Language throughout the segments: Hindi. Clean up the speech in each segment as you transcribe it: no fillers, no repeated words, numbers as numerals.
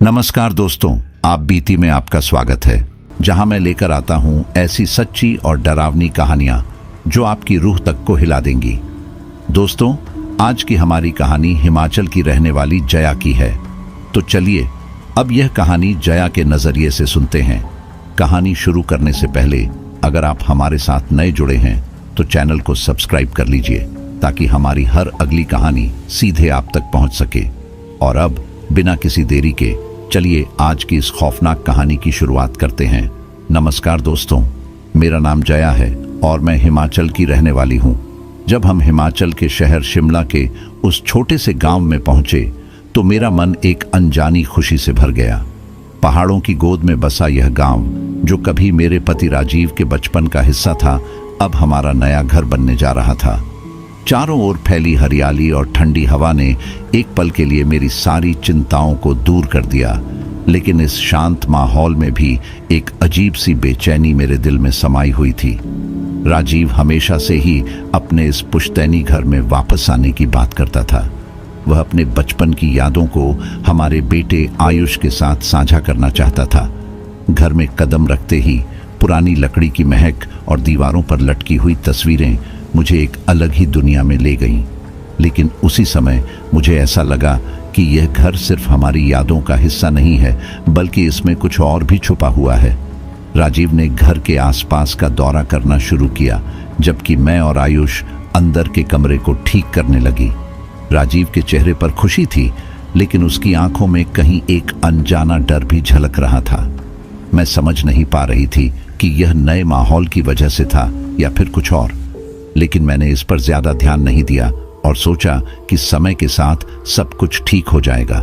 नमस्कार दोस्तों, आप बीती में आपका स्वागत है, जहां मैं लेकर आता हूं ऐसी सच्ची और डरावनी कहानियां जो आपकी रूह तक को हिला देंगी। दोस्तों, आज की हमारी कहानी हिमाचल की रहने वाली जया की है। तो चलिए अब यह कहानी जया के नजरिए से सुनते हैं। कहानी शुरू करने से पहले अगर आप हमारे साथ नए जुड़े हैं तो चैनल को सब्सक्राइब कर लीजिए ताकि हमारी हर अगली कहानी सीधे आप तक पहुंच सके। और अब बिना किसी देरी के चलिए आज की इस खौफनाक कहानी की शुरुआत करते हैं। नमस्कार दोस्तों, मेरा नाम जया है और मैं हिमाचल की रहने वाली हूँ। जब हम हिमाचल के शहर शिमला के उस छोटे से गांव में पहुंचे तो मेरा मन एक अनजानी खुशी से भर गया। पहाड़ों की गोद में बसा यह गांव, जो कभी मेरे पति राजीव के बचपन का हिस्सा था, अब हमारा नया घर बनने जा रहा था। चारों ओर फैली हरियाली और ठंडी हवा ने एक पल के लिए मेरी सारी चिंताओं को दूर कर दिया, लेकिन इस शांत माहौल में भी एक अजीब सी बेचैनी मेरे दिल में समाई हुई थी। राजीव हमेशा से ही अपने इस पुश्तैनी घर में वापस आने की बात करता था। वह अपने बचपन की यादों को हमारे बेटे आयुष के साथ साझा करना चाहता था। घर में कदम रखते ही पुरानी लकड़ी की महक और दीवारों पर लटकी हुई तस्वीरें मुझे एक अलग ही दुनिया में ले गईं। लेकिन उसी समय मुझे ऐसा लगा कि यह घर सिर्फ हमारी यादों का हिस्सा नहीं है, बल्कि इसमें कुछ और भी छुपा हुआ है। राजीव ने घर के आसपास का दौरा करना शुरू किया, जबकि मैं और आयुष अंदर के कमरे को ठीक करने लगी। राजीव के चेहरे पर खुशी थी, लेकिन उसकी आंखों में कहीं एक अनजाना डर भी झलक रहा था। मैं समझ नहीं पा रही थी कि यह नए माहौल की वजह से था या फिर कुछ और, लेकिन मैंने इस पर ज्यादा ध्यान नहीं दिया और सोचा कि समय के साथ सब कुछ ठीक हो जाएगा।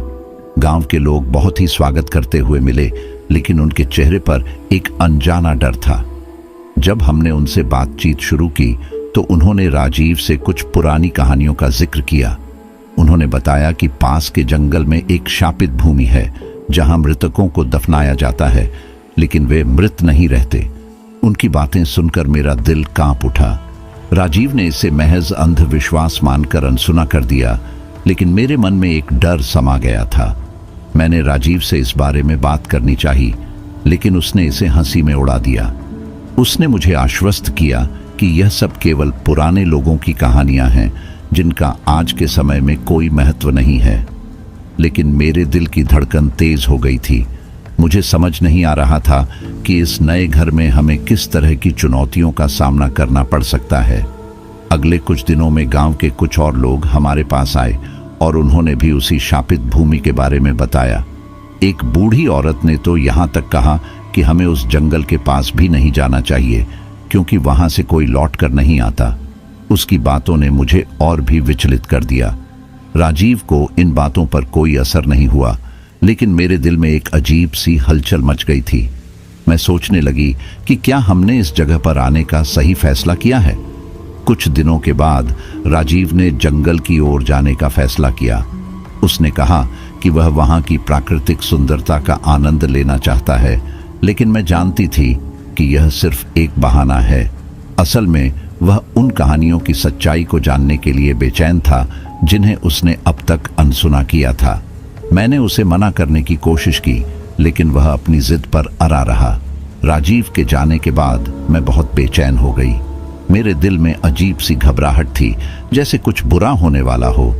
गांव के लोग बहुत ही स्वागत करते हुए मिले, लेकिन उनके चेहरे पर एक अनजाना डर था। जब हमने उनसे बातचीत शुरू की तो उन्होंने राजीव से कुछ पुरानी कहानियों का जिक्र किया। उन्होंने बताया कि पास के जंगल में एक शापित भूमि है जहां मृतकों को दफनाया जाता है, लेकिन वे मृत नहीं रहते। उनकी बातें सुनकर मेरा दिल कांप उठा। राजीव ने इसे महज अंधविश्वास मानकर अनसुना कर दिया, लेकिन मेरे मन में एक डर समा गया था। मैंने राजीव से इस बारे में बात करनी चाहिए, लेकिन उसने इसे हंसी में उड़ा दिया। उसने मुझे आश्वस्त किया कि यह सब केवल पुराने लोगों की कहानियां हैं, जिनका आज के समय में कोई महत्व नहीं है। लेकिन मेरे दिल की धड़कन तेज हो गई थी। मुझे समझ नहीं आ रहा था कि इस नए घर में हमें किस तरह की चुनौतियों का सामना करना पड़ सकता है। अगले कुछ दिनों में गांव के कुछ और लोग हमारे पास आए और उन्होंने भी उसी शापित भूमि के बारे में बताया। एक बूढ़ी औरत ने तो यहाँ तक कहा कि हमें उस जंगल के पास भी नहीं जाना चाहिए, क्योंकि वहां से कोई लौट कर नहीं आता। उसकी बातों ने मुझे और भी विचलित कर दिया। राजीव को इन बातों पर कोई असर नहीं हुआ, लेकिन मेरे दिल में एक अजीब सी हलचल मच गई थी। मैं सोचने लगी कि क्या हमने इस जगह पर आने का सही फैसला किया है। कुछ दिनों के बाद राजीव ने जंगल की ओर जाने का फैसला किया। उसने कहा कि वह वहां की प्राकृतिक सुंदरता का आनंद लेना चाहता है, लेकिन मैं जानती थी कि यह सिर्फ एक बहाना है। असल में वह उन कहानियों की सच्चाई को जानने के लिए बेचैन था जिन्हें उसने अब तक अनसुना किया था। मैंने उसे मना करने की कोशिश की, लेकिन वह अपनी जिद पर अड़ा रहा। राजीव के जाने के बाद मैं बहुत बेचैन हो गई। मेरे दिल में अजीब सी घबराहट थी, जैसे कुछ बुरा होने वाला हो।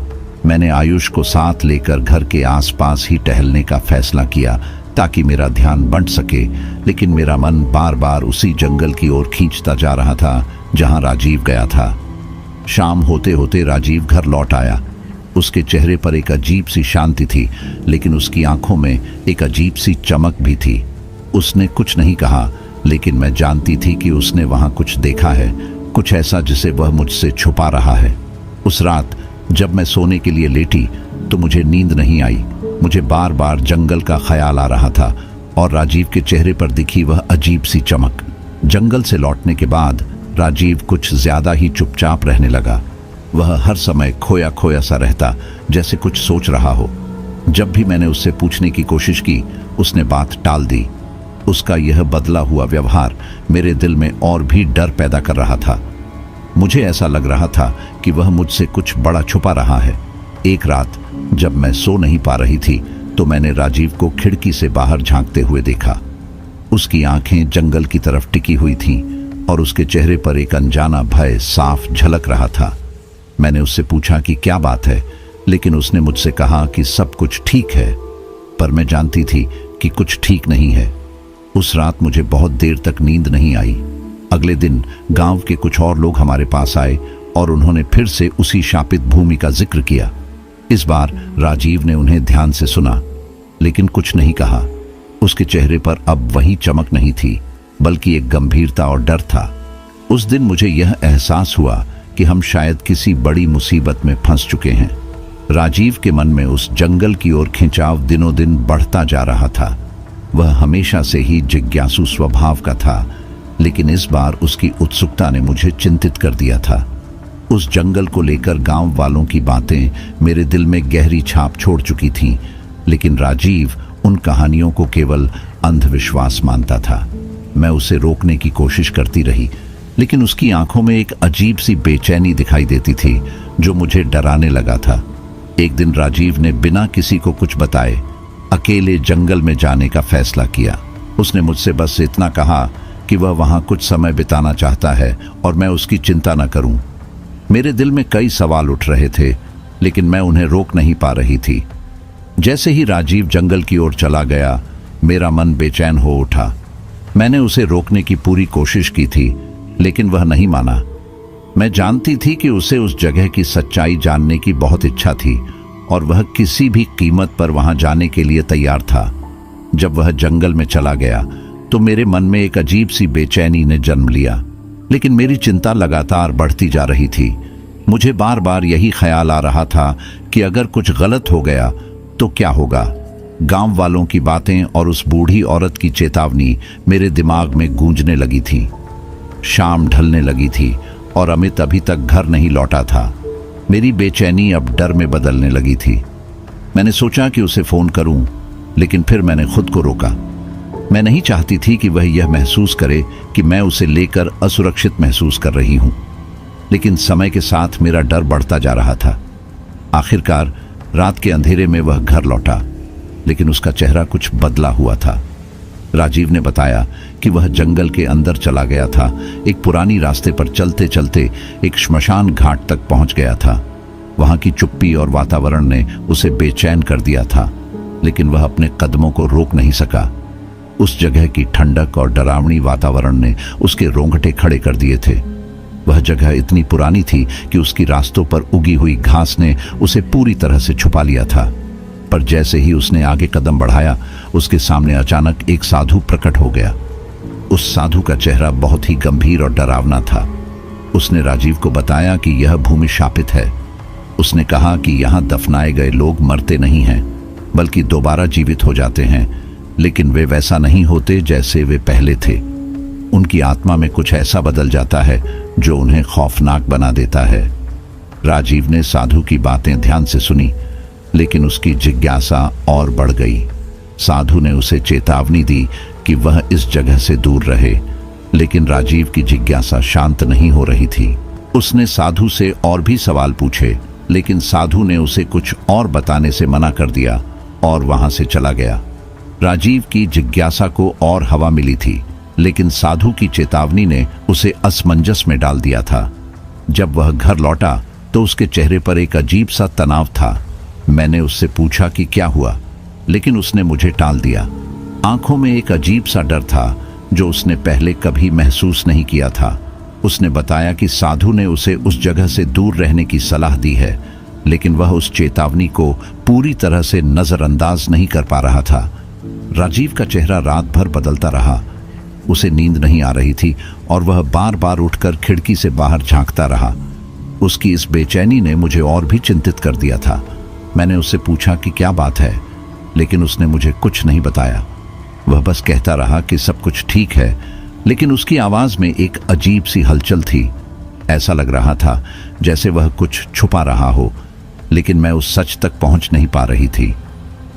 मैंने आयुष को साथ लेकर घर के आसपास ही टहलने का फैसला किया ताकि मेरा ध्यान बंट सके, लेकिन मेरा मन बार बार उसी जंगल की ओर खींचता जा रहा था जहां राजीव गया था। शाम होते होते राजीव घर लौट आया। उसके चेहरे पर एक अजीब सी शांति थी, लेकिन उसकी आंखों में एक अजीब सी चमक भी थी। उसने कुछ नहीं कहा, लेकिन मैं जानती थी कि उसने वहां कुछ देखा है, कुछ ऐसा जिसे वह मुझसे छुपा रहा है। उस रात जब मैं सोने के लिए लेटी तो मुझे नींद नहीं आई। मुझे बार बार जंगल का ख्याल आ रहा था और राजीव के चेहरे पर दिखी वह अजीब सी चमक। जंगल से लौटने के बाद राजीव कुछ ज्यादा ही चुपचाप रहने लगा। वह हर समय खोया खोया सा रहता, जैसे कुछ सोच रहा हो। जब भी मैंने उससे पूछने की कोशिश की, उसने बात टाल दी। उसका यह बदला हुआ व्यवहार मेरे दिल में और भी डर पैदा कर रहा था। मुझे ऐसा लग रहा था कि वह मुझसे कुछ बड़ा छुपा रहा है। एक रात जब मैं सो नहीं पा रही थी तो मैंने राजीव को खिड़की से बाहर झांकते हुए देखा। उसकी आंखें जंगल की तरफ टिकी हुई थीं और उसके चेहरे पर एक अनजाना भय साफ झलक रहा था। मैंने उससे पूछा कि क्या बात है, लेकिन उसने मुझसे कहा कि सब कुछ ठीक है, पर मैं जानती थी कि कुछ ठीक नहीं है। उस रात मुझे बहुत देर तक नींद नहीं आई। अगले दिन गांव के कुछ और लोग हमारे पास आए और उन्होंने फिर से उसी शापित भूमि का जिक्र किया। इस बार राजीव ने उन्हें ध्यान से सुना, लेकिन कुछ नहीं कहा। उसके चेहरे पर अब वही चमक नहीं थी, बल्कि एक गंभीरता और डर था। उस दिन मुझे यह एहसास हुआ कि हम शायद किसी बड़ी मुसीबत में फंस चुके हैं। राजीव के मन में उस जंगल की ओर खिंचाव दिनों दिन बढ़ता जा रहा था। वह हमेशा से ही जिज्ञासु स्वभाव का था, लेकिन इस बार उसकी उत्सुकता ने मुझे चिंतित कर दिया था। उस जंगल को लेकर गांव वालों की बातें मेरे दिल में गहरी छाप छोड़ चुकी थीं, लेकिन राजीव उन कहानियों को केवल अंधविश्वास मानता था। मैं उसे रोकने की कोशिश करती रही, लेकिन उसकी आंखों में एक अजीब सी बेचैनी दिखाई देती थी जो मुझे डराने लगा था। एक दिन राजीव ने बिना किसी को कुछ बताए अकेले जंगल में जाने का फैसला किया। उसने मुझसे बस इतना कहा कि वह वहां कुछ समय बिताना चाहता है और मैं उसकी चिंता न करूं। मेरे दिल में कई सवाल उठ रहे थे, लेकिन मैं उन्हें रोक नहीं पा रही थी। जैसे ही राजीव जंगल की ओर चला गया, मेरा मन बेचैन हो उठा। मैंने उसे रोकने की पूरी कोशिश की थी, लेकिन वह नहीं माना। मैं जानती थी कि उसे उस जगह की सच्चाई जानने की बहुत इच्छा थी और वह किसी भी कीमत पर वहां जाने के लिए तैयार था। जब वह जंगल में चला गया तो मेरे मन में एक अजीब सी बेचैनी ने जन्म लिया, लेकिन मेरी चिंता लगातार बढ़ती जा रही थी। मुझे बार बार यही ख्याल आ रहा था कि अगर कुछ गलत हो गया तो क्या होगा। गांव वालों की बातें और उस बूढ़ी औरत की चेतावनी मेरे दिमाग में गूंजने लगी थी। शाम ढलने लगी थी और अमित अभी तक घर नहीं लौटा था। मेरी बेचैनी अब डर में बदलने लगी थी। मैंने सोचा कि उसे फोन करूं, लेकिन फिर मैंने खुद को रोका। मैं नहीं चाहती थी कि वह यह महसूस करे कि मैं उसे लेकर असुरक्षित महसूस कर रही हूं, लेकिन समय के साथ मेरा डर बढ़ता जा रहा था। आखिरकार रात के अंधेरे में वह घर लौटा, लेकिन उसका चेहरा कुछ बदला हुआ था। राजीव ने बताया कि वह जंगल के अंदर चला गया था। एक पुरानी रास्ते पर चलते चलते एक श्मशान घाट तक पहुंच गया था। वहां की चुप्पी और वातावरण ने उसे बेचैन कर दिया था, लेकिन वह अपने कदमों को रोक नहीं सका। उस जगह की ठंडक और डरावनी वातावरण ने उसके रोंगटे खड़े कर दिए थे। वह जगह इतनी पुरानी थी कि उसकी रास्तों पर उगी हुई घास ने उसे पूरी तरह से छुपा लिया था। पर जैसे ही उसने आगे कदम बढ़ाया, उसके सामने अचानक एक साधु प्रकट हो गया। उस साधु का चेहरा बहुत ही गंभीर और डरावना था। उसने राजीव को बताया कि यह भूमि शापित है। उसने कहा कि यहाँ दफनाए गए लोग मरते नहीं हैं, बल्कि दोबारा जीवित हो जाते हैं, लेकिन वे वैसा नहीं होते जैसे वे पहले थे। उनकी आत्मा में कुछ ऐसा बदल जाता है जो उन्हें खौफनाक बना देता है। राजीव ने साधु की बातें ध्यान से सुनी, लेकिन उसकी जिज्ञासा और बढ़ गई। साधु ने उसे चेतावनी दी कि वह इस जगह से दूर रहे, लेकिन राजीव की जिज्ञासा शांत नहीं हो रही थी। उसने साधु से और भी सवाल पूछे, लेकिन साधु ने उसे कुछ और बताने से मना कर दिया और वहां से चला गया। राजीव की जिज्ञासा को और हवा मिली थी, लेकिन साधु की चेतावनी ने उसे असमंजस में डाल दिया था। जब वह घर लौटा तो उसके चेहरे पर एक अजीब सा तनाव था। मैंने उससे पूछा कि क्या हुआ, लेकिन उसने मुझे टाल दिया। आंखों में एक अजीब सा डर था जो उसने पहले कभी महसूस नहीं किया था। उसने बताया कि साधु ने उसे उस जगह से दूर रहने की सलाह दी है, लेकिन वह उस चेतावनी को पूरी तरह से नजरअंदाज नहीं कर पा रहा था। राजीव का चेहरा रात भर बदलता रहा। उसे नींद नहीं आ रही थी और वह बार बार उठकर खिड़की से बाहर झांकता रहा। उसकी इस बेचैनी ने मुझे और भी चिंतित कर दिया था। मैंने उससे पूछा कि क्या बात है, लेकिन उसने मुझे कुछ नहीं बताया। वह बस कहता रहा कि सब कुछ ठीक है, लेकिन उसकी आवाज में एक अजीब सी हलचल थी। ऐसा लग रहा था जैसे वह कुछ छुपा रहा हो, लेकिन मैं उस सच तक पहुंच नहीं पा रही थी।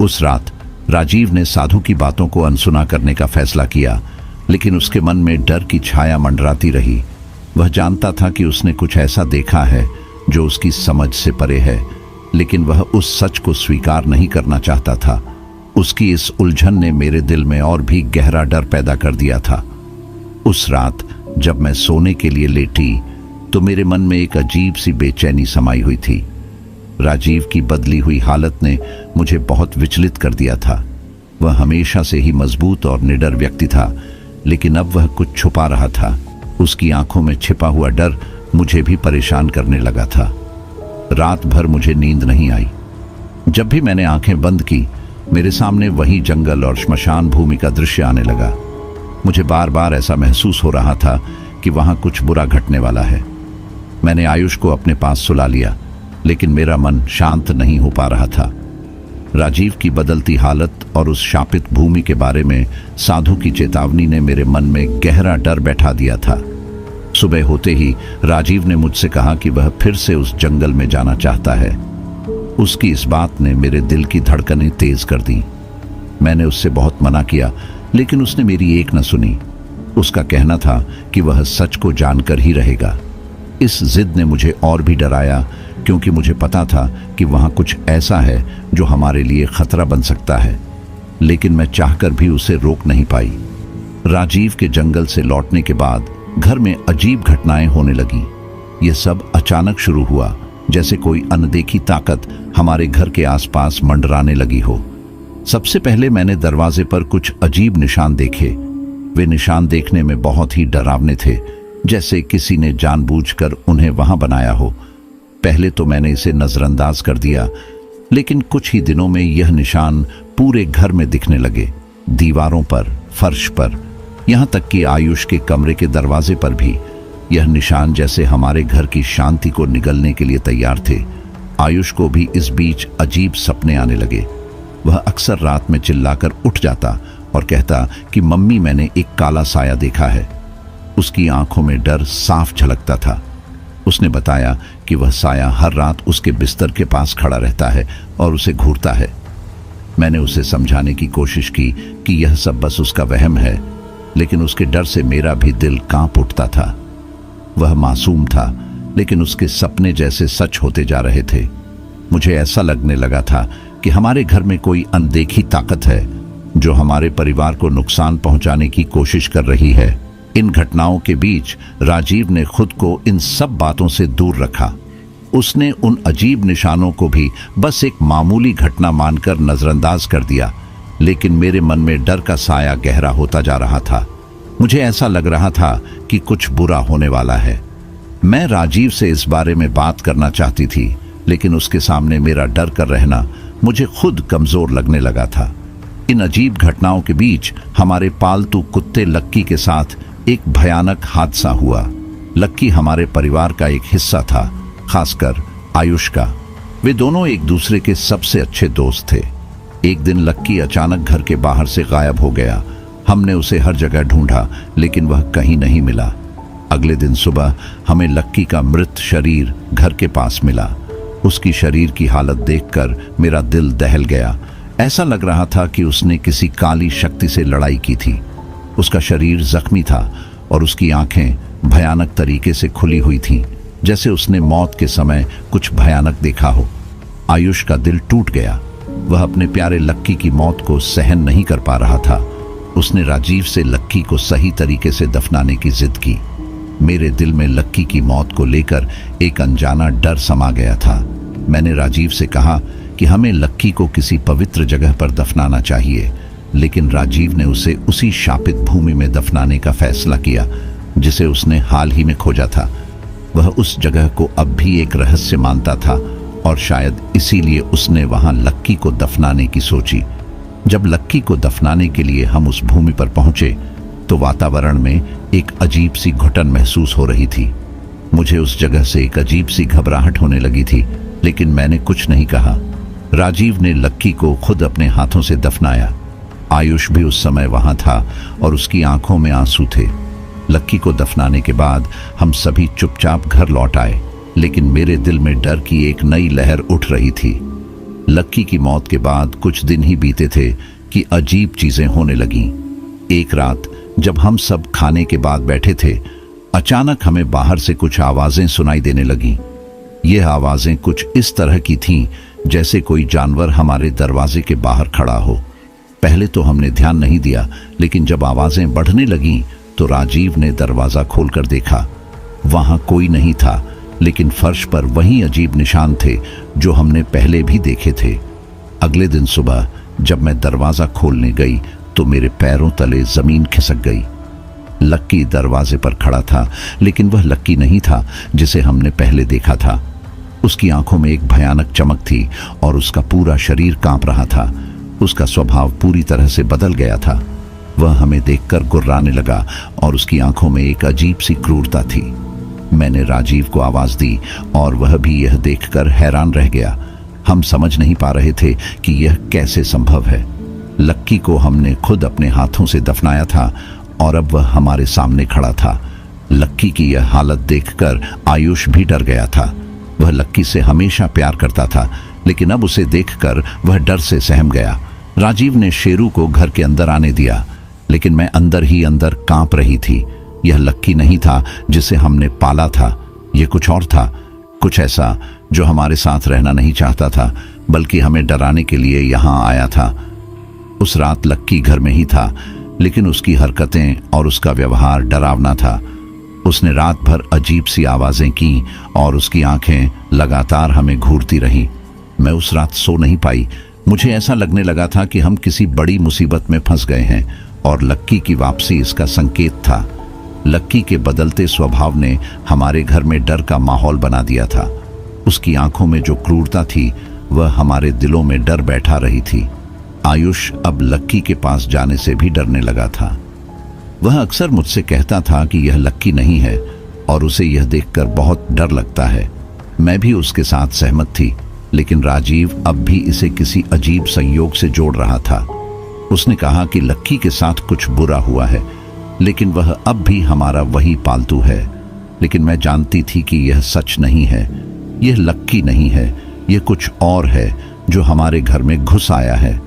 उस रात राजीव ने साधु की बातों को अनसुना करने का फैसला किया, लेकिन उसके मन में डर की छाया मंडराती रही। वह जानता था कि उसने कुछ ऐसा देखा है जो उसकी समझ से परे है, लेकिन वह उस सच को स्वीकार नहीं करना चाहता था। उसकी इस उलझन ने मेरे दिल में और भी गहरा डर पैदा कर दिया था। उस रात जब मैं सोने के लिए लेटी तो मेरे मन में एक अजीब सी बेचैनी समाई हुई थी। राजीव की बदली हुई हालत ने मुझे बहुत विचलित कर दिया था। वह हमेशा से ही मजबूत और निडर व्यक्ति था, लेकिन अब वह कुछ छुपा रहा था। उसकी आंखों में छिपा हुआ डर मुझे भी परेशान करने लगा था। रात भर मुझे नींद नहीं आई। जब भी मैंने आंखें बंद की, मेरे सामने वही जंगल और श्मशान भूमि का दृश्य आने लगा। मुझे बार बार ऐसा महसूस हो रहा था कि वहां कुछ बुरा घटने वाला है। मैंने आयुष को अपने पास सुला लिया, लेकिन मेरा मन शांत नहीं हो पा रहा था। राजीव की बदलती हालत और उस शापित भूमि के बारे में साधु की चेतावनी ने मेरे मन में गहरा डर बैठा दिया था। सुबह होते ही राजीव ने मुझसे कहा कि वह फिर से उस जंगल में जाना चाहता है। उसकी इस बात ने मेरे दिल की धड़कनें तेज कर दी। मैंने उससे बहुत मना किया, लेकिन उसने मेरी एक न सुनी। उसका कहना था कि वह सच को जानकर ही रहेगा। इस जिद ने मुझे और भी डराया, क्योंकि मुझे पता था कि वहां कुछ ऐसा है जो हमारे लिए खतरा बन सकता है, लेकिन मैं चाहकर भी उसे रोक नहीं पाई। राजीव के जंगल से लौटने के बाद घर में अजीब घटनाएं होने लगीं। यह सब अचानक शुरू हुआ, जैसे कोई अनदेखी ताकत हमारे घर के आसपास मंडराने लगी हो। सबसे पहले मैंने दरवाजे पर कुछ अजीब निशान देखे। वे निशान देखने में बहुत ही डरावने थे, जैसे किसी ने जानबूझकर उन्हें वहां बनाया हो। पहले तो मैंने इसे नजरअंदाज कर दिया, लेकिन कुछ ही दिनों में यह निशान पूरे घर में दिखने लगे। दीवारों पर, फर्श पर, यहां तक कि आयुष के कमरे के दरवाजे पर भी। यह निशान जैसे हमारे घर की शांति को निगलने के लिए तैयार थे। आयुष को भी इस बीच अजीब सपने आने लगे। वह अक्सर रात में चिल्लाकर उठ जाता और कहता कि मम्मी, मैंने एक काला साया देखा है। उसकी आंखों में डर साफ झलकता था। उसने बताया कि वह साया हर रात उसके बिस्तर के पास खड़ा रहता है और उसे घूरता है। मैंने उसे समझाने की कोशिश की कि यह सब बस उसका वहम है, लेकिन उसके डर से मेरा भी दिल कांप उठता था। वह मासूम था, लेकिन उसके सपने जैसे सच होते जा रहे थे। मुझे ऐसा लगने लगा था कि हमारे घर में कोई अनदेखी ताकत है जो हमारे परिवार को नुकसान पहुंचाने की कोशिश कर रही है। इन घटनाओं के बीच राजीव ने खुद को इन सब बातों से दूर रखा। उसने उन अजीब निशानों को भी बस एक मामूली घटना मानकर नजरअंदाज कर दिया, लेकिन मेरे मन में डर का साया गहरा होता जा रहा था। मुझे ऐसा लग रहा था कि कुछ बुरा होने वाला है। मैं राजीव से इस बारे में बात करना चाहती थी, लेकिन उसके सामने मेरा डर कर रहना मुझे खुद कमजोर लगने लगा था। इन अजीब घटनाओं के बीच हमारे पालतू कुत्ते लक्की के साथ एक भयानक हादसा हुआ। लक्की हमारे परिवार का एक हिस्सा था, खासकर आयुष का। वे दोनों एक दूसरे के सबसे अच्छे दोस्त थे। एक दिन लक्की अचानक घर के बाहर से गायब हो गया। हमने उसे हर जगह ढूंढा, लेकिन वह कहीं नहीं मिला। अगले दिन सुबह हमें लक्की का मृत शरीर घर के पास मिला। उसकी शरीर की हालत देखकर मेरा दिल दहल गया। ऐसा लग रहा था कि उसने किसी काली शक्ति से लड़ाई की थी। उसका शरीर जख्मी था और उसकी आंखें भयानक तरीके से खुली हुई थीं, जैसे उसने मौत के समय कुछ भयानक देखा हो। आयुष का दिल टूट गया। वह अपने प्यारे लक्की की मौत को सहन नहीं कर पा रहा था। उसने राजीव से लक्की को सही तरीके से दफनाने की जिद की। मेरे दिल में लक्की की मौत को लेकर एक अनजाना डर समा गया था। मैंने राजीव से कहा कि हमें लक्की को किसी पवित्र जगह पर दफनाना चाहिए, लेकिन राजीव ने उसे उसी शापित भूमि में दफनाने का फैसला किया जिसे उसने हाल ही में खोजा था। वह उस जगह को अब भी एक रहस्य मानता था और शायद इसीलिए उसने वहां लक्की को दफनाने की सोची। जब लक्की को दफनाने के लिए हम उस भूमि पर पहुंचे तो वातावरण में एक अजीब सी घुटन महसूस हो रही थी। मुझे उस जगह से एक अजीब सी घबराहट होने लगी थी, लेकिन मैंने कुछ नहीं कहा। राजीव ने लक्की को खुद अपने हाथों से दफनाया। आयुष भी उस समय वहां था और उसकी आंखों में आंसू थे। लक्की को दफनाने के बाद हम सभी चुपचाप घर लौट आए, लेकिन मेरे दिल में डर की एक नई लहर उठ रही थी। लक्की की मौत के बाद कुछ दिन ही बीते थे कि अजीब चीजें होने लगीं। एक रात जब हम सब खाने के बाद बैठे थे, अचानक हमें बाहर से कुछ आवाजें सुनाई देने लगीं। यह आवाजें कुछ इस तरह की थीं जैसे कोई जानवर हमारे दरवाजे के बाहर खड़ा हो। पहले तो हमने ध्यान नहीं दिया, लेकिन जब आवाजें बढ़ने लगीं तो राजीव ने दरवाजा खोलकर देखा। वहां कोई नहीं था, लेकिन फर्श पर वही अजीब निशान थे जो हमने पहले भी देखे थे। अगले दिन सुबह जब मैं दरवाजा खोलने गई तो मेरे पैरों तले जमीन खिसक गई। लक्की दरवाजे पर खड़ा था, लेकिन वह लक्की नहीं था जिसे हमने पहले देखा था। उसकी आंखों में एक भयानक चमक थी और उसका पूरा शरीर कांप रहा था। उसका स्वभाव पूरी तरह से बदल गया था। वह हमें देखकर गुर्राने लगा और उसकी आंखों में एक अजीब सी क्रूरता थी। मैंने राजीव को आवाज दी और वह भी यह देखकर हैरान रह गया। हम समझ नहीं पा रहे थे कि यह कैसे संभव है। लक्की को हमने खुद अपने हाथों से दफनाया था और अब वह हमारे सामने खड़ा था। लक्की की यह हालत देखकर आयुष भी डर गया था। वह लक्की से हमेशा प्यार करता था, लेकिन अब उसे देखकर वह डर से सहम गया। राजीव ने शेरू को घर के अंदर आने दिया, लेकिन मैं अंदर ही अंदर कांप रही थी। यह लक्की नहीं था जिसे हमने पाला था। यह कुछ और था, कुछ ऐसा जो हमारे साथ रहना नहीं चाहता था, बल्कि हमें डराने के लिए यहाँ आया था। उस रात लक्की घर में ही था, लेकिन उसकी हरकतें और उसका व्यवहार डरावना था। उसने रात भर अजीब सी आवाजें की और उसकी आंखें लगातार हमें घूरती रहीं। मैं उस रात सो नहीं पाई। मुझे ऐसा लगने लगा था कि हम किसी बड़ी मुसीबत में फंस गए हैं और लक्की की वापसी इसका संकेत था। लक्की के बदलते स्वभाव ने हमारे घर में डर का माहौल बना दिया था। उसकी आंखों में जो क्रूरता थी वह हमारे दिलों में डर बैठा रही थी। आयुष अब लक्की के पास जाने से भी डरने लगा था। वह अक्सर मुझसे कहता था कि यह लक्की नहीं है और उसे यह देखकर बहुत डर लगता है। मैं भी उसके साथ सहमत थी, लेकिन राजीव अब भी इसे किसी अजीब संयोग से जोड़ रहा था। उसने कहा कि लक्की के साथ कुछ बुरा हुआ है, लेकिन वह अब भी हमारा वही पालतू है। लेकिन मैं जानती थी कि यह सच नहीं है। यह लक्की नहीं है, यह कुछ और है जो हमारे घर में घुस आया है।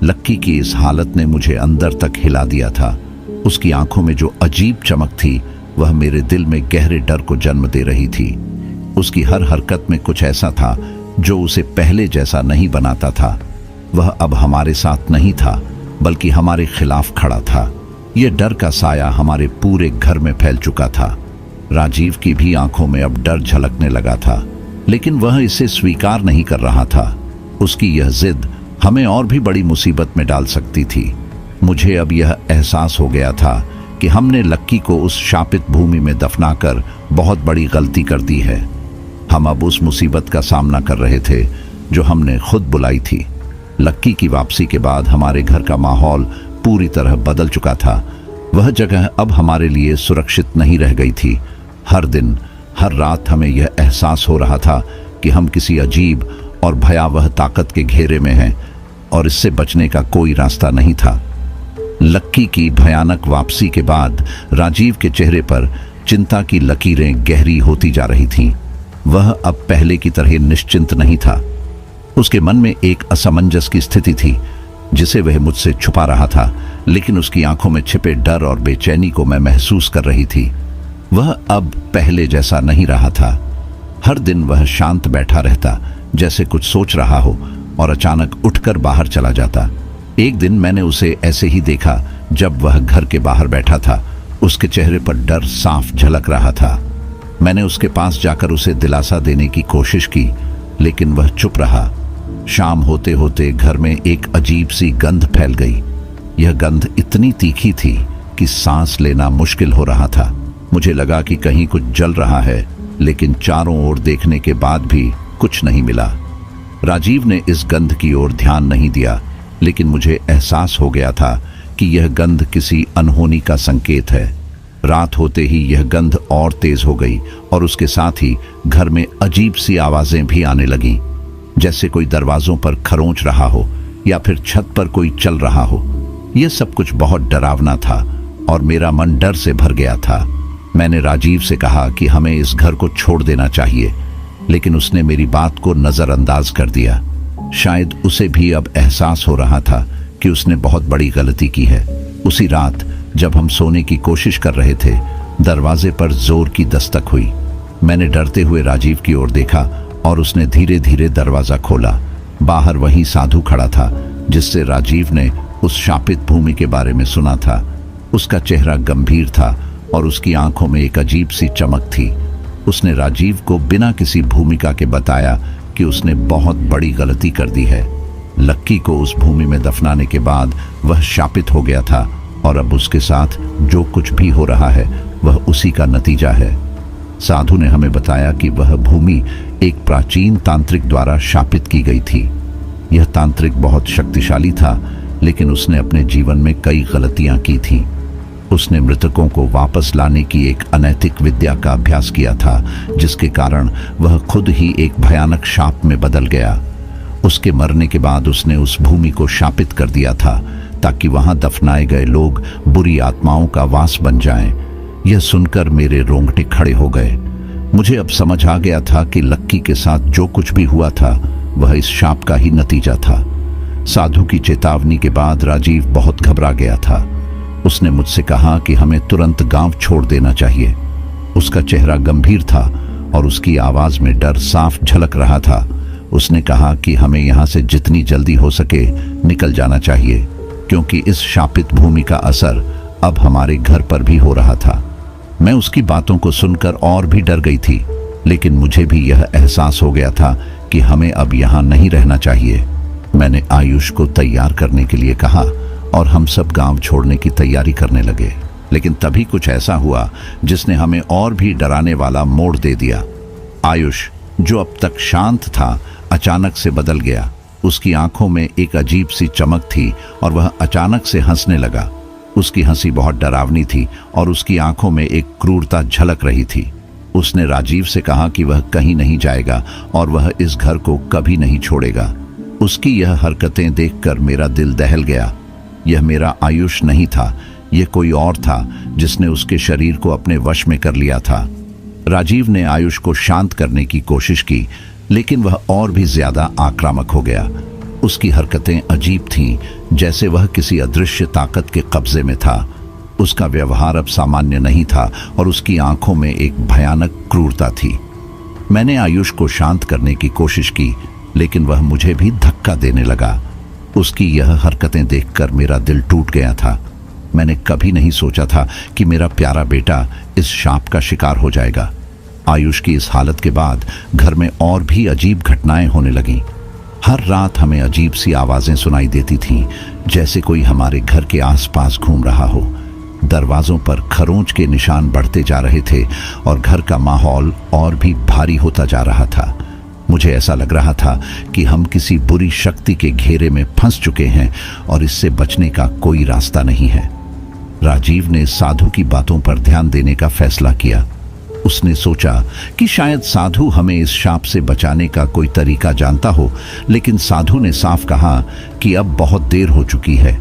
लक्की की इस हालत ने मुझे अंदर तक हिला दिया था। उसकी आंखों में जो अजीब चमक थी वह मेरे दिल में गहरे डर को जन्म दे रही थी। उसकी हर हरकत में कुछ ऐसा था जो उसे पहले जैसा नहीं बनाता था। वह अब हमारे साथ नहीं था, बल्कि हमारे खिलाफ खड़ा था। यह डर का साया हमारे पूरे घर में फैल चुका था। राजीव की भी आंखों में अब डर झलकने लगा था, लेकिन वह इसे स्वीकार नहीं कर रहा था। उसकी यह जिद हमें और भी बड़ी मुसीबत में डाल सकती थी। मुझे अब यह एहसास हो गया था कि हमने लक्की को उस शापित भूमि में दफनाकर बहुत बड़ी गलती कर दी है। हम अब उस मुसीबत का सामना कर रहे थे जो हमने खुद बुलाई थी। लक्की की वापसी के बाद हमारे घर का माहौल पूरी तरह बदल चुका था। वह जगह अब हमारे लिए सुरक्षित नहीं रह गई थी। हर दिन, हर रात हमें यह एहसास हो रहा था कि हम किसी अजीब और भयावह ताकत के घेरे में हैं और इससे बचने का कोई रास्ता नहीं था। लक्की की भयानक वापसी के बाद राजीव के चेहरे पर चिंता की लकीरें गहरी होती जा रही थीं। वह अब पहले की तरह निश्चिंत नहीं था। उसके मन में एक असमंजस की स्थिति थी जिसे वह मुझसे छुपा रहा था, लेकिन उसकी आंखों में छिपे डर और बेचैनी को मैं महसूस कर रही थी। वह अब पहले जैसा नहीं रहा था। हर दिन वह शांत बैठा रहता, जैसे कुछ सोच रहा हो, और अचानक उठकर बाहर चला जाता। एक दिन मैंने उसे ऐसे ही देखा जब वह घर के बाहर बैठा था। उसके चेहरे पर डर साफ झलक रहा था। मैंने उसके पास जाकर उसे दिलासा देने की कोशिश की, लेकिन वह चुप रहा। शाम होते होते घर में एक अजीब सी गंध फैल गई। यह गंध इतनी तीखी थी कि सांस लेना मुश्किल हो रहा था। मुझे लगा कि कहीं कुछ जल रहा है, लेकिन चारों ओर देखने के बाद भी कुछ नहीं मिला। राजीव ने इस गंध की ओर ध्यान नहीं दिया, लेकिन मुझे एहसास हो गया था कि यह गंध किसी अनहोनी का संकेत है। रात होते ही यह गंध और तेज हो गई और उसके साथ ही घर में अजीब सी आवाजें भी आने लगीं, जैसे कोई दरवाजों पर खरोंच रहा हो या फिर छत पर कोई चल रहा हो। यह सब कुछ बहुत डरावना था और मेरा मन डर से भर गया था। मैंने राजीव से कहा कि हमें इस घर को छोड़ देना चाहिए, लेकिन उसने मेरी बात को नजरअंदाज कर दिया। शायद उसे भी अब एहसास हो रहा था कि उसने बहुत बड़ी गलती की है। उसी रात जब हम सोने की कोशिश कर रहे थे, दरवाजे पर जोर की दस्तक हुई। मैंने डरते हुए राजीव की ओर देखा और उसने धीरे धीरे दरवाजा खोला। बाहर वही साधु खड़ा था जिससे राजीव ने उस शापित भूमि के बारे में सुना था। उसका चेहरा गंभीर था और उसकी आंखों में एक अजीब सी चमक थी। उसने राजीव को बिना किसी भूमिका के बताया कि उसने बहुत बड़ी गलती कर दी है। लक्की को उस भूमि में दफनाने के बाद वह शापित हो गया था और अब उसके साथ जो कुछ भी हो रहा है वह उसी का नतीजा है। साधु ने हमें बताया कि वह भूमि एक प्राचीन तांत्रिक द्वारा शापित की गई थी। यह तांत्रिक बहुत शक्तिशाली था, लेकिन उसने अपने जीवन में कई गलतियां की थी। उसने मृतकों को वापस लाने की एक अनैतिक विद्या का अभ्यास किया था, जिसके कारण वह खुद ही एक भयानक शाप में बदल गया। उसके मरने के बाद उसने उस भूमि को शापित कर दिया था ताकि वहां दफनाए गए लोग बुरी आत्माओं का वास बन जाएं। यह सुनकर मेरे रोंगटे खड़े हो गए। मुझे अब समझ आ गया था कि लक्की के साथ जो कुछ भी हुआ था वह इस शाप का ही नतीजा था। साधु की चेतावनी के बाद राजीव बहुत घबरा गया था। उसने मुझसे कहा कि हमें तुरंत गांव छोड़ देना चाहिए। उसका चेहरा गंभीर था और उसकी आवाज में डर साफ झलक रहा था। उसने कहा कि हमें यहाँ से जितनी जल्दी हो सके निकल जाना चाहिए, क्योंकि इस शापित भूमि का असर अब हमारे घर पर भी हो रहा था। मैं उसकी बातों को सुनकर और भी डर गई थी, लेकिन मुझे भी यह एहसास हो गया था कि हमें अब यहाँ नहीं रहना चाहिए। मैंने आयुष को तैयार करने के लिए कहा और हम सब गांव छोड़ने की तैयारी करने लगे। लेकिन तभी कुछ ऐसा हुआ जिसने हमें और भी डराने वाला मोड़ दे दिया। आयुष, जो अब तक शांत था, अचानक से बदल गया। उसकी आंखों में एक अजीब सी चमक थी और वह अचानक से हंसने लगा। उसकी हंसी बहुत डरावनी थी और उसकी आंखों में एक क्रूरता झलक रही थी। उसने राजीव से कहा कि वह कहीं नहीं जाएगा और वह इस घर को कभी नहीं छोड़ेगा। उसकी यह हरकतें देखकर मेरा दिल दहल गया। यह मेरा आयुष नहीं था, यह कोई और था जिसने उसके शरीर को अपने वश में कर लिया था। राजीव ने आयुष को शांत करने की कोशिश की, लेकिन वह और भी ज्यादा आक्रामक हो गया। उसकी हरकतें अजीब थीं, जैसे वह किसी अदृश्य ताकत के कब्जे में था। उसका व्यवहार अब सामान्य नहीं था और उसकी आंखों में एक भयानक क्रूरता थी। मैंने आयुष को शांत करने की कोशिश की, लेकिन वह मुझे भी धक्का देने लगा। उसकी यह हरकतें देखकर मेरा दिल टूट गया था। मैंने कभी नहीं सोचा था कि मेरा प्यारा बेटा इस शाप का शिकार हो जाएगा। आयुष की इस हालत के बाद घर में और भी अजीब घटनाएं होने लगीं। हर रात हमें अजीब सी आवाजें सुनाई देती थीं, जैसे कोई हमारे घर के आसपास घूम रहा हो। दरवाजों पर खरोंच के निशान बढ़ते जा रहे थे और घर का माहौल और भी भारी होता जा रहा था। मुझे ऐसा लग रहा था कि हम किसी बुरी शक्ति के घेरे में फंस चुके हैं और इससे बचने का कोई रास्ता नहीं है। राजीव ने साधु की बातों पर ध्यान देने का फैसला किया। उसने सोचा कि शायद साधु हमें इस शाप से बचाने का कोई तरीका जानता हो, लेकिन साधु ने साफ कहा कि अब बहुत देर हो चुकी है।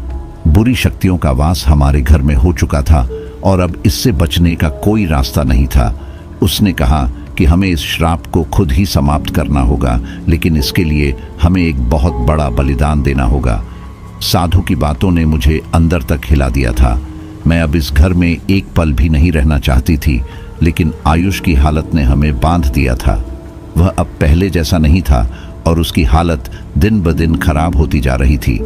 बुरी शक्तियों का वास हमारे घर में हो चुका था और अब इससे बचने का कोई रास्ता नहीं था। उसने कहा कि हमें इस श्राप को खुद ही समाप्त करना होगा, लेकिन इसके लिए हमें एक बहुत बड़ा बलिदान देना होगा। साधु की बातों ने मुझे अंदर तक हिला दिया था। मैं अब इस घर में एक पल भी नहीं रहना चाहती थी, लेकिन आयुष की हालत ने हमें बांध दिया था। वह अब पहले जैसा नहीं था और उसकी हालत दिन ब दिन खराब होती जा रही थी।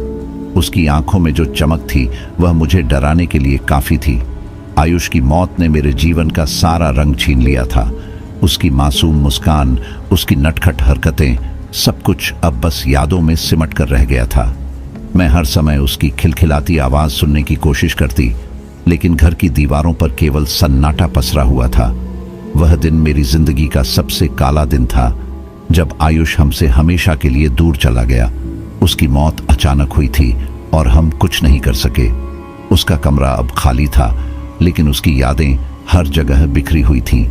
उसकी आंखों में जो चमक थी वह मुझे डराने के लिए काफी थी। आयुष की मौत ने मेरे जीवन का सारा रंग छीन लिया था। उसकी मासूम मुस्कान, उसकी नटखट हरकतें, सब कुछ अब बस यादों में सिमट कर रह गया था। मैं हर समय उसकी खिलखिलाती आवाज सुनने की कोशिश करती, लेकिन घर की दीवारों पर केवल सन्नाटा पसरा हुआ था। वह दिन मेरी जिंदगी का सबसे काला दिन था, जब आयुष हमसे हमेशा के लिए दूर चला गया। उसकी मौत अचानक हुई थी और हम कुछ नहीं कर सके। उसका कमरा अब खाली था, लेकिन उसकी यादें हर जगह बिखरी हुई थीं।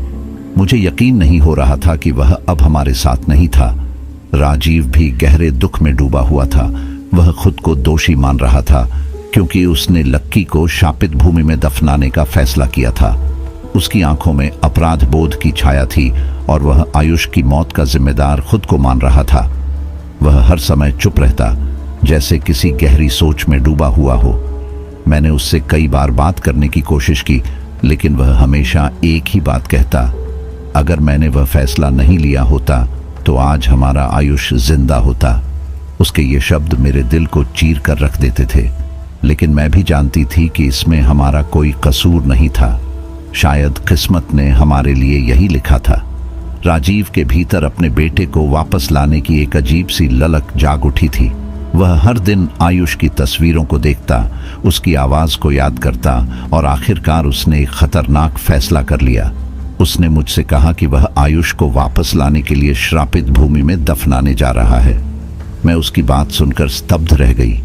मुझे यकीन नहीं हो रहा था कि वह अब हमारे साथ नहीं था। राजीव भी गहरे दुख में डूबा हुआ था। वह खुद को दोषी मान रहा था, क्योंकि उसने लक्की को शापित भूमि में दफनाने का फैसला किया था। उसकी आंखों में अपराध बोध की छाया थी और वह आयुष की मौत का जिम्मेदार खुद को मान रहा था। वह हर समय चुप रहता, जैसे किसी गहरी सोच में डूबा हुआ हो। मैंने उससे कई बार बात करने की कोशिश की, लेकिन वह हमेशा एक ही बात कहता, अगर मैंने वह फैसला नहीं लिया होता तो आज हमारा आयुष जिंदा होता। उसके ये शब्द मेरे दिल को चीर कर रख देते थे। लेकिन मैं भी जानती थी कि इसमें हमारा कोई कसूर नहीं था। शायद किस्मत ने हमारे लिए यही लिखा था। राजीव के भीतर अपने बेटे को वापस लाने की एक अजीब सी ललक जाग उठी थी। वह हर दिन आयुष की तस्वीरों को देखता, उसकी आवाज को याद करता और आखिरकार उसने एक खतरनाक फैसला कर लिया। उसने मुझसे कहा कि वह आयुष को वापस लाने के लिए श्रापित भूमि में दफनाने जा रहा है। मैं उसकी बात सुनकर स्तब्ध रह गई।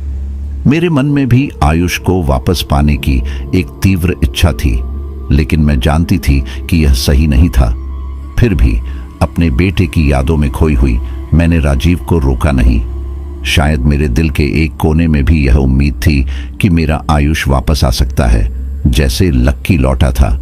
मेरे मन में भी आयुष को वापस पाने की एक तीव्र इच्छा थी, लेकिन मैं जानती थी कि यह सही नहीं था। फिर भी अपने बेटे की यादों में खोई हुई मैंने राजीव को रोका नहीं। शायद मेरे दिल के एक कोने में भी यह उम्मीद थी कि मेरा आयुष वापस आ सकता है, जैसे लक्की लौटा था।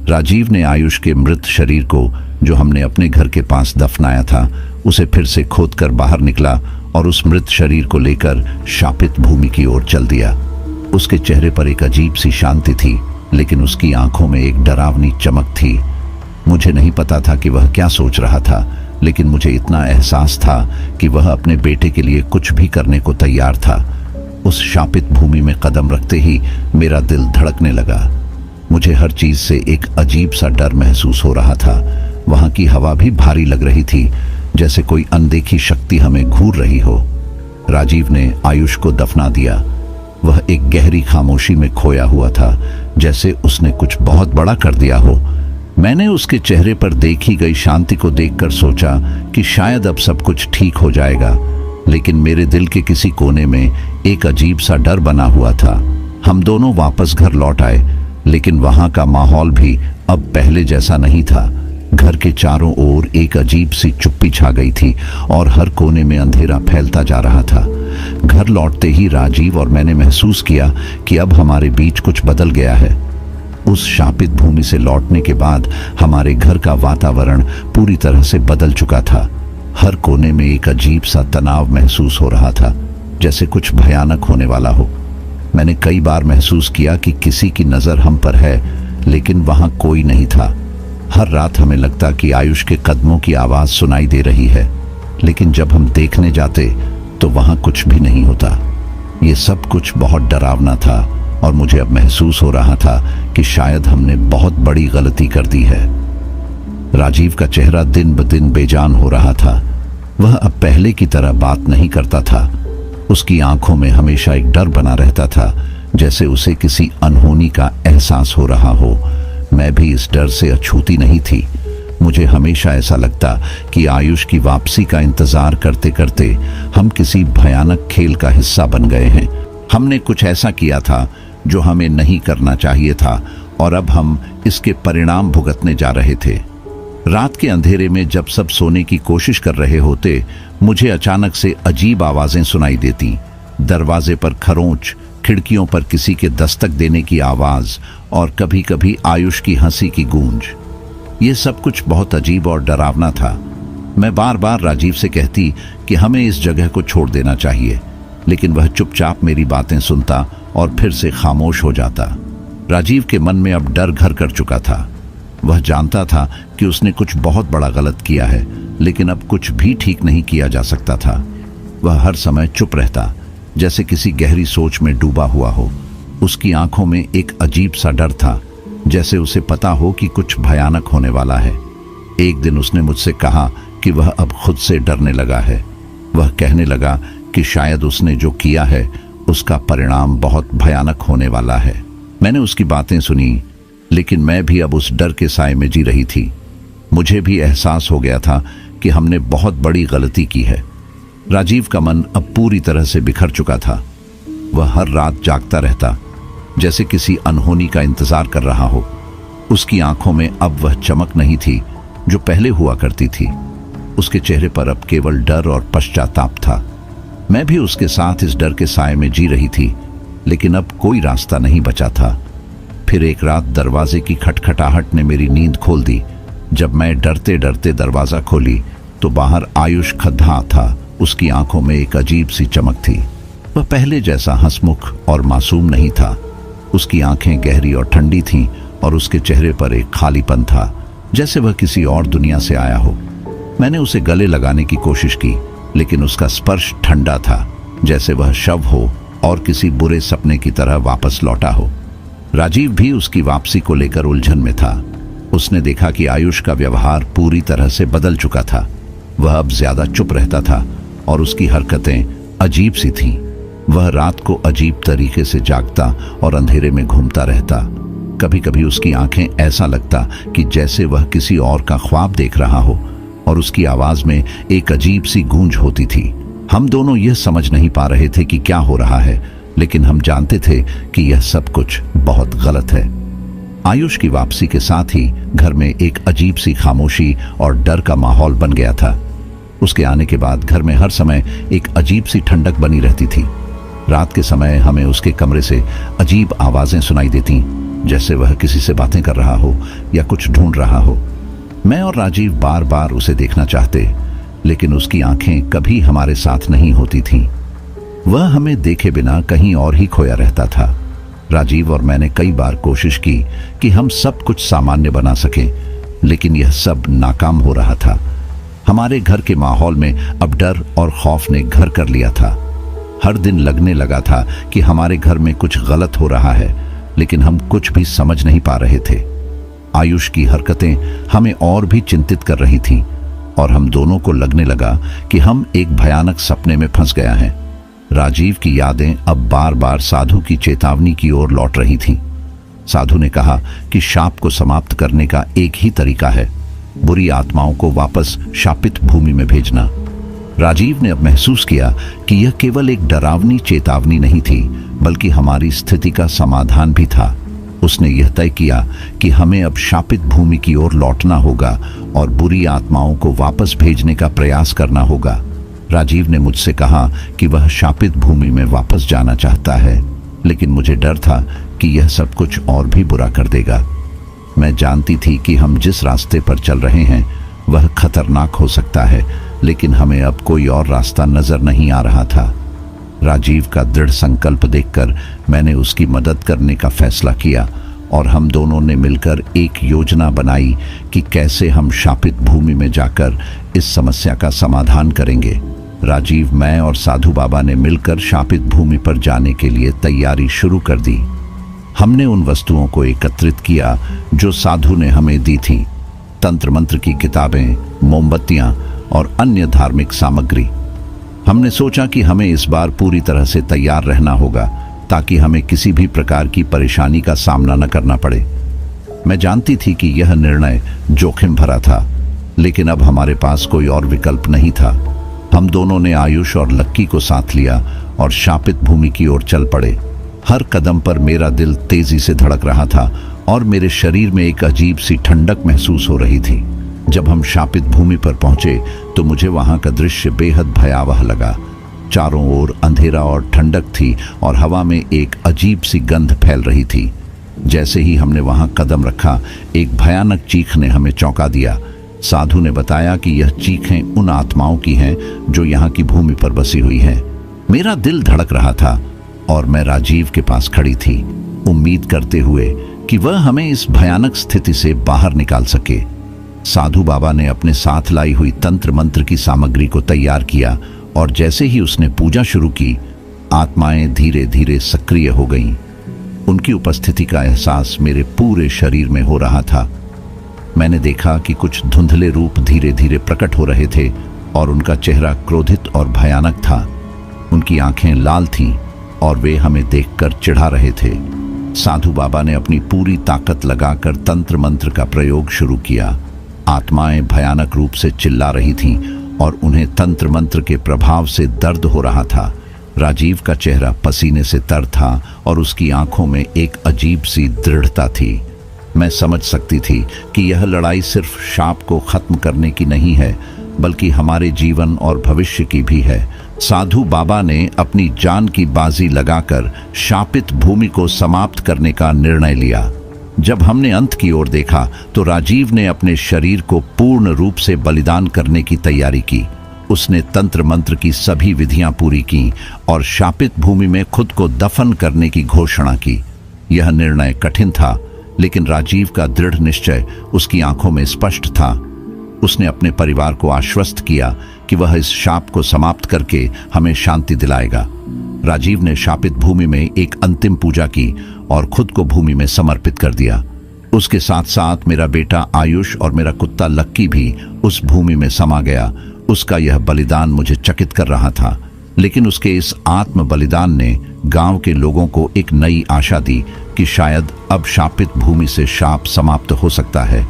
राजीव ने आयुष के मृत शरीर को, जो हमने अपने घर के पास दफनाया था, उसे फिर से खोदकर बाहर निकला और उस मृत शरीर को लेकर शापित भूमि की ओर चल दिया। उसके चेहरे पर एक अजीब सी शांति थी, लेकिन उसकी आंखों में एक डरावनी चमक थी। मुझे नहीं पता था कि वह क्या सोच रहा था, लेकिन मुझे इतना एहसास था कि वह अपने बेटे के लिए कुछ भी करने को तैयार था। उस शापित भूमि में कदम रखते ही मेरा दिल धड़कने लगा। मुझे हर चीज से एक अजीब सा डर महसूस हो रहा था। वहां की हवा भी भारी लग रही थी, जैसे कोई अनदेखी शक्ति हमें घूर रही हो। राजीव ने आयुष को दफना दिया। वह एक गहरी खामोशी में खोया हुआ था, जैसे उसने कुछ बहुत बड़ा कर दिया हो। मैंने उसके चेहरे पर देखी गई शांति को देखकर सोचा कि शायद अब सब कुछ ठीक हो जाएगा, लेकिन मेरे दिल के किसी कोने में एक अजीब सा डर बना हुआ था। हम दोनों वापस घर लौट आए, लेकिन वहां का माहौल भी अब पहले जैसा नहीं था। घर के चारों ओर एक अजीब सी चुप्पी छा गई थी और हर कोने में अंधेरा फैलता जा रहा था। घर लौटते ही राजीव और मैंने महसूस किया कि अब हमारे बीच कुछ बदल गया है। उस शापित भूमि से लौटने के बाद हमारे घर का वातावरण पूरी तरह से बदल चुका था। हर कोने में एक अजीब सा तनाव महसूस हो रहा था, जैसे कुछ भयानक होने वाला हो। मैंने कई बार महसूस किया कि किसी की नजर हम पर है, लेकिन वहां कोई नहीं था। हर रात हमें लगता कि आयुष के कदमों की आवाज सुनाई दे रही है, लेकिन जब हम देखने जाते तो वहां कुछ भी नहीं होता। ये सब कुछ बहुत डरावना था और मुझे अब महसूस हो रहा था कि शायद हमने बहुत बड़ी गलती कर दी है। राजीव का चेहरा दिन ब दिन बेजान हो रहा था। वह अब पहले की तरह बात नहीं करता था। उसकी आंखों में हमेशा एक डर बना रहता था, जैसे उसे किसी अनहोनी का एहसास हो रहा हो। मैं भी इस डर से अछूती नहीं थी। मुझे हमेशा ऐसा लगता कि आयुष की वापसी का इंतजार करते करते हम किसी भयानक खेल का हिस्सा बन गए हैं। हमने कुछ ऐसा किया था जो हमें नहीं करना चाहिए था और अब हम इसके परिणाम भुगतने जा रहे थे। रात के अंधेरे में जब सब सोने की कोशिश कर रहे होते, मुझे अचानक से अजीब आवाजें सुनाई देती। दरवाजे पर खरोंच, खिड़कियों पर किसी के दस्तक देने की आवाज और कभी कभी आयुष की हंसी की गूंज। ये सब कुछ बहुत अजीब और डरावना था। मैं बार बार राजीव से कहती कि हमें इस जगह को छोड़ देना चाहिए, लेकिन वह चुपचाप मेरी बातें सुनता और फिर से खामोश हो जाता। राजीव के मन में अब डर घर कर चुका था। वह जानता था कि उसने कुछ बहुत बड़ा गलत किया है, लेकिन अब कुछ भी ठीक नहीं किया जा सकता था। वह हर समय चुप रहता, जैसे किसी गहरी सोच में डूबा हुआ हो। उसकी आंखों में एक अजीब सा डर था, जैसे उसे पता हो कि कुछ भयानक होने वाला है। एक दिन उसने मुझसे कहा कि वह अब खुद से डरने लगा है। वह कहने लगा कि शायद उसने जो किया है उसका परिणाम बहुत भयानक होने वाला है। मैंने उसकी बातें सुनी, लेकिन मैं भी अब उस डर के साए में जी रही थी। मुझे भी एहसास हो गया था कि हमने बहुत बड़ी गलती की है। राजीव का मन अब पूरी तरह से बिखर चुका था। वह हर रात जागता रहता, जैसे किसी अनहोनी का इंतजार कर रहा हो। उसकी आंखों में अब वह चमक नहीं थी जो पहले हुआ करती थी। उसके चेहरे पर अब केवल डर और पश्चाताप था। मैं भी उसके साथ इस डर के साए में जी रही थी, लेकिन अब कोई रास्ता नहीं बचा था। फिर एक रात दरवाजे की खटखटाहट ने मेरी नींद खोल दी। जब मैं डरते डरते दरवाजा खोली तो बाहर आयुष खड़ा था। उसकी आंखों में एक अजीब सी चमक थी। वह पहले जैसा हंसमुख और मासूम नहीं था। उसकी आंखें गहरी और ठंडी थीं और उसके चेहरे पर एक खालीपन था, जैसे वह किसी और दुनिया से आया हो। मैंने उसे गले लगाने की कोशिश की, लेकिन उसका स्पर्श ठंडा था, जैसे वह शव हो और किसी बुरे सपने की तरह वापस लौटा हो। राजीव भी उसकी वापसी को लेकर उलझन में था। उसने देखा कि आयुष का व्यवहार पूरी तरह से बदल चुका था। वह अब ज्यादा चुप रहता था और उसकी हरकतें अजीब सी थीं। वह रात को अजीब तरीके से जागता और अंधेरे में घूमता रहता। कभी कभी उसकी आंखें ऐसा लगता कि जैसे वह किसी और का ख्वाब देख रहा हो, और उसकी आवाज में एक अजीब सी गूंज होती थी। हम दोनों यह समझ नहीं पा रहे थे कि क्या हो रहा है, लेकिन हम जानते थे कि यह सब कुछ बहुत गलत है। आयुष की वापसी के साथ ही घर में एक अजीब सी खामोशी और डर का माहौल बन गया था। उसके आने के बाद घर में हर समय एक अजीब सी ठंडक बनी रहती थी। रात के समय हमें उसके कमरे से अजीब आवाजें सुनाई देती, जैसे वह किसी से बातें कर रहा हो या कुछ ढूंढ रहा हो। मैं और राजीव बार बार उसे देखना चाहते, लेकिन उसकी आंखें कभी हमारे साथ नहीं होती थीं। वह हमें देखे बिना कहीं और ही खोया रहता था। राजीव और मैंने कई बार कोशिश की कि हम सब कुछ सामान्य बना सकें, लेकिन यह सब नाकाम हो रहा था। हमारे घर के माहौल में अब डर और खौफ ने घर कर लिया था। हर दिन लगने लगा था कि हमारे घर में कुछ गलत हो रहा है, लेकिन हम कुछ भी समझ नहीं पा रहे थे। आयुष की हरकतें हमें और भी चिंतित कर रही थीं, और हम दोनों को लगने लगा कि हम एक भयानक सपने में फंस गया हैं। राजीव की यादें अब बार बार साधु की चेतावनी की ओर लौट रही थीं। साधु ने कहा कि शाप को समाप्त करने का एक ही तरीका है, बुरी आत्माओं को वापस शापित भूमि में भेजना। राजीव ने अब महसूस किया कि यह केवल एक डरावनी चेतावनी नहीं थी, बल्कि हमारी स्थिति का समाधान भी था। उसने यह तय किया कि हमें अब शापित भूमि की ओर लौटना होगा और बुरी आत्माओं को वापस भेजने का प्रयास करना होगा। राजीव ने मुझसे कहा कि वह शापित भूमि में वापस जाना चाहता है, लेकिन मुझे डर था कि यह सब कुछ और भी बुरा कर देगा। मैं जानती थी कि हम जिस रास्ते पर चल रहे हैं वह खतरनाक हो सकता है, लेकिन हमें अब कोई और रास्ता नजर नहीं आ रहा था। राजीव का दृढ़ संकल्प देखकर मैंने उसकी मदद करने का फैसला किया, और हम दोनों ने मिलकर एक योजना बनाई कि कैसे हम शापित भूमि में जाकर इस समस्या का समाधान करेंगे। राजीव, मैं और साधु बाबा ने मिलकर शापित भूमि पर जाने के लिए तैयारी शुरू कर दी। हमने उन वस्तुओं को एकत्रित किया जो साधु ने हमें दी थी, तंत्र मंत्र की किताबें, मोमबत्तियां और अन्य धार्मिक सामग्री। हमने सोचा कि हमें इस बार पूरी तरह से तैयार रहना होगा, ताकि हमें किसी भी प्रकार की परेशानी का सामना न करना पड़े। मैं जानती थी कि यह निर्णय जोखिम भरा था, लेकिन अब हमारे पास कोई और विकल्प नहीं था। हम दोनों ने आयुष और लक्की को साथ लिया और शापित भूमि की ओर चल पड़े। हर कदम पर मेरा दिल तेजी से धड़क रहा था और मेरे शरीर में एक अजीब सी ठंडक महसूस हो रही थी। जब हम शापित भूमि पर पहुंचे तो मुझे वहां का दृश्य बेहद भयावह लगा। चारों ओर अंधेरा और ठंडक थी और हवा में एक अजीब सी गंध फैल रही थी। जैसे ही हमने वहां कदम रखा, एक भयानक चीख ने हमें चौंका दिया। साधु ने बताया कि यह चीखें उन आत्माओं की हैं जो यहाँ की भूमि पर बसी हुई हैं। मेरा दिल धड़क रहा था और मैं राजीव के पास खड़ी थी, उम्मीद करते हुए कि वह हमें इस भयानक स्थिति से बाहर निकाल सके। साधु बाबा ने अपने साथ लाई हुई तंत्र मंत्र की सामग्री को तैयार किया, और जैसे ही उसने पूजा शुरू की, आत्माएं धीरे धीरे सक्रिय हो गईं। उनकी उपस्थिति का एहसास मेरे पूरे शरीर में हो रहा था। मैंने देखा कि कुछ धुंधले रूप धीरे धीरे प्रकट हो रहे थे और उनका चेहरा क्रोधित और भयानक था। उनकी आंखें लाल थीं और वे हमें देखकर चिढ़ा रहे थे। साधु बाबा ने अपनी पूरी ताकत लगाकर तंत्र मंत्र का प्रयोग शुरू किया। आत्माएं भयानक रूप से चिल्ला रही थीं और उन्हें तंत्र मंत्र के प्रभाव से दर्द हो रहा था। राजीव का चेहरा पसीने से तर था और उसकी आंखों में एक अजीब सी दृढ़ता थी। मैं समझ सकती थी कि यह लड़ाई सिर्फ शाप को खत्म करने की नहीं है, बल्कि हमारे जीवन और भविष्य की भी है। साधु बाबा ने अपनी जान की बाजी लगाकर शापित भूमि को समाप्त करने का निर्णय लिया। जब हमने अंत की ओर देखा तो राजीव ने अपने शरीर को पूर्ण रूप से बलिदान करने की तैयारी की। उसने तंत्र मंत्र की सभी विधियां पूरी की और शापित भूमि में खुद को दफन करने की घोषणा की। यह निर्णय कठिन था, लेकिन राजीव का दृढ़ निश्चय उसकी आंखों में स्पष्ट था। उसने अपने परिवार को आश्वस्त किया कि वह इस शाप को समाप्त करके हमें शांति दिलाएगा। राजीव ने शापित भूमि में एक अंतिम पूजा की और खुद को भूमि में समर्पित कर दिया। उसके साथ साथ मेरा बेटा आयुष और मेरा कुत्ता लक्की भी उस भूमि में समा गया। उसका यह बलिदान मुझे चकित कर रहा था, लेकिन उसके इस आत्म बलिदान ने गांव के लोगों को एक नई आशा दी कि शायद अब शापित भूमि से शाप समाप्त हो सकता है।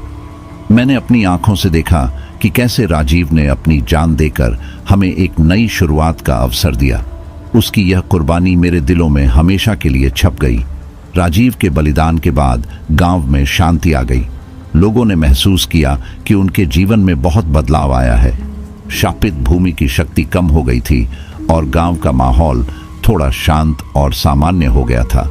मैंने अपनी आंखों से देखा कि कैसे राजीव ने अपनी जान देकर हमें एक नई शुरुआत का अवसर दिया। उसकी यह कुर्बानी मेरे दिलों में हमेशा के लिए छप गई। राजीव के बलिदान के बाद गांव में शांति आ गई। लोगों ने महसूस किया कि उनके जीवन में बहुत बदलाव आया है। शापित भूमि की शक्ति कम हो गई थी और गांव का माहौल थोड़ा शांत और सामान्य हो गया था।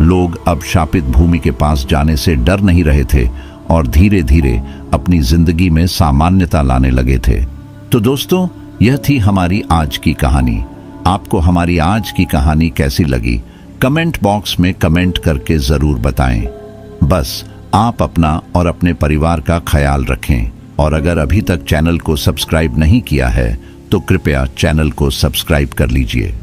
लोग अब शापित भूमि के पास जाने से डर नहीं रहे थे और धीरे धीरे अपनी जिंदगी में सामान्यता लाने लगे थे। तो दोस्तों, यह थी हमारी आज की कहानी। आपको हमारी आज की कहानी कैसी लगी? कमेंट बॉक्स में कमेंट करके जरूर बताएं। बस आप अपना और अपने परिवार का ख्याल रखें, और अगर अभी तक चैनल को सब्सक्राइब नहीं किया है तो कृपया चैनल को सब्सक्राइब कर लीजिए।